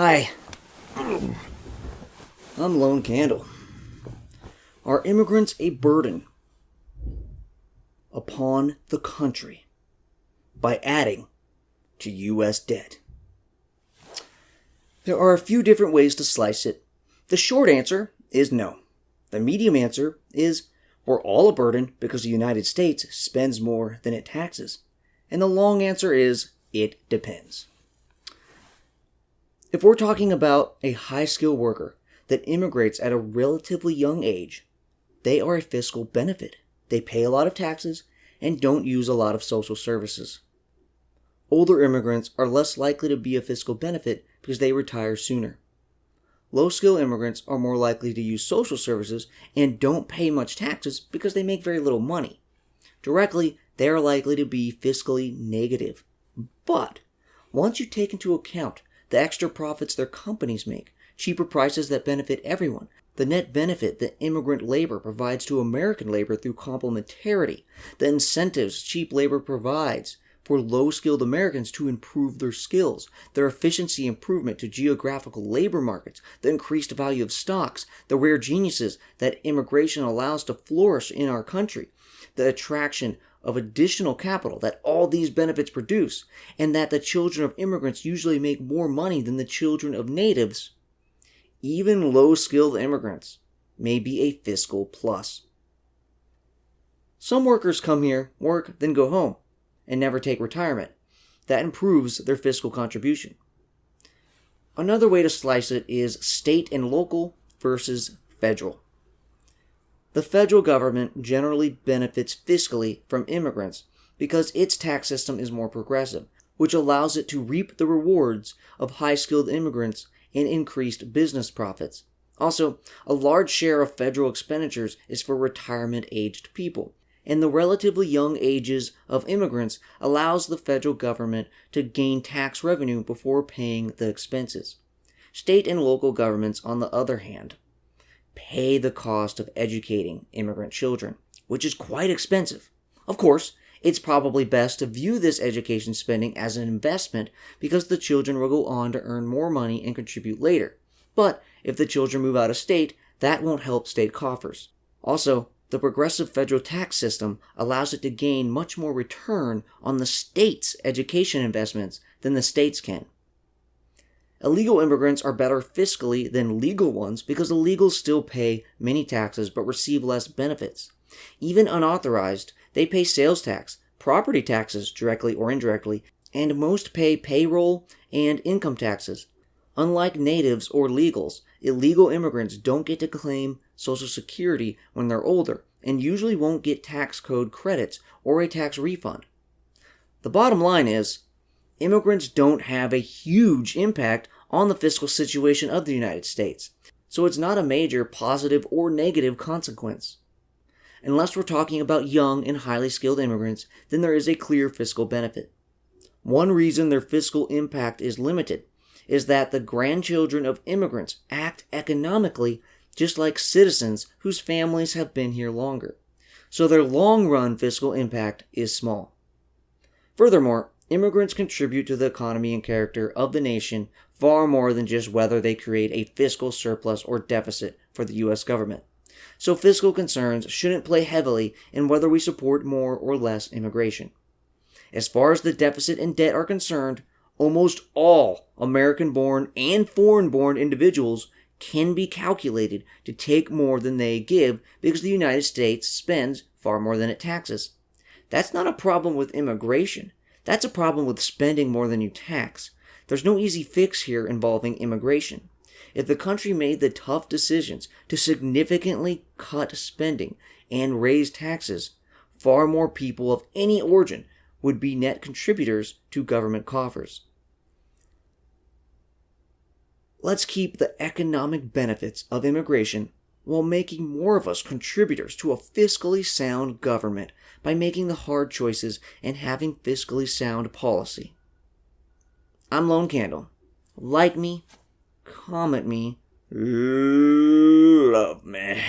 Hi, I'm Lone Candle. Are immigrants a burden upon the country by adding to U.S. debt? There are a few different ways to slice it. The short answer is no. The medium answer is we're all a burden because the United States spends more than it taxes. And the long answer is it depends. If we're talking about a high-skilled worker that immigrates at a relatively young age, they are a fiscal benefit. They pay a lot of taxes and don't use a lot of social services. Older immigrants are less likely to be a fiscal benefit because they retire sooner. Low-skilled immigrants are more likely to use social services and don't pay much taxes because they make very little money. Directly, they are likely to be fiscally negative. But once you take into account the extra profits their companies make, cheaper prices that benefit everyone, the net benefit that immigrant labor provides to American labor through complementarity, the incentives cheap labor provides for low-skilled Americans to improve their skills, their efficiency improvement to geographical labor markets, the increased value of stocks, the rare geniuses that immigration allows to flourish in our country, the attraction of additional capital that all these benefits produce, and that the children of immigrants usually make more money than the children of natives, even low-skilled immigrants may be a fiscal plus. Some workers come here, work, then go home, and never take retirement. That improves their fiscal contribution. Another way to slice it is state and local versus federal. The federal government generally benefits fiscally from immigrants because its tax system is more progressive, which allows it to reap the rewards of high-skilled immigrants and increased business profits. Also, a large share of federal expenditures is for retirement-aged people, and the relatively young ages of immigrants allows the federal government to gain tax revenue before paying the expenses. State and local governments, on the other hand, pay the cost of educating immigrant children, which is quite expensive. Of course, it's probably best to view this education spending as an investment because the children will go on to earn more money and contribute later. But if the children move out of state, that won't help state coffers. Also, the progressive federal tax system allows it to gain much more return on the state's education investments than the states can. Illegal immigrants are better fiscally than legal ones because illegals still pay many taxes but receive less benefits. Even unauthorized, they pay sales tax, property taxes directly or indirectly, and most pay payroll and income taxes. Unlike natives or legals, illegal immigrants don't get to claim Social Security when they're older and usually won't get tax code credits or a tax refund. The bottom line is, immigrants don't have a huge impact on the fiscal situation of the United States, so it's not a major positive or negative consequence. Unless we're talking about young and highly skilled immigrants, then there is a clear fiscal benefit. One reason their fiscal impact is limited is that the grandchildren of immigrants act economically just like citizens whose families have been here longer, so their long-run fiscal impact is small. Furthermore, immigrants contribute to the economy and character of the nation far more than just whether they create a fiscal surplus or deficit for the U.S. government. So fiscal concerns shouldn't play heavily in whether we support more or less immigration. As far as the deficit and debt are concerned, almost all American-born and foreign-born individuals can be calculated to take more than they give because the United States spends far more than it taxes. That's not a problem with immigration. That's a problem with spending more than you tax. There's no easy fix here involving immigration. If the country made the tough decisions to significantly cut spending and raise taxes, far more people of any origin would be net contributors to government coffers. Let's keep the economic benefits of immigration while making more of us contributors to a fiscally sound government by making the hard choices and having fiscally sound policy. I'm Lone Candle. Like me, comment me, love me.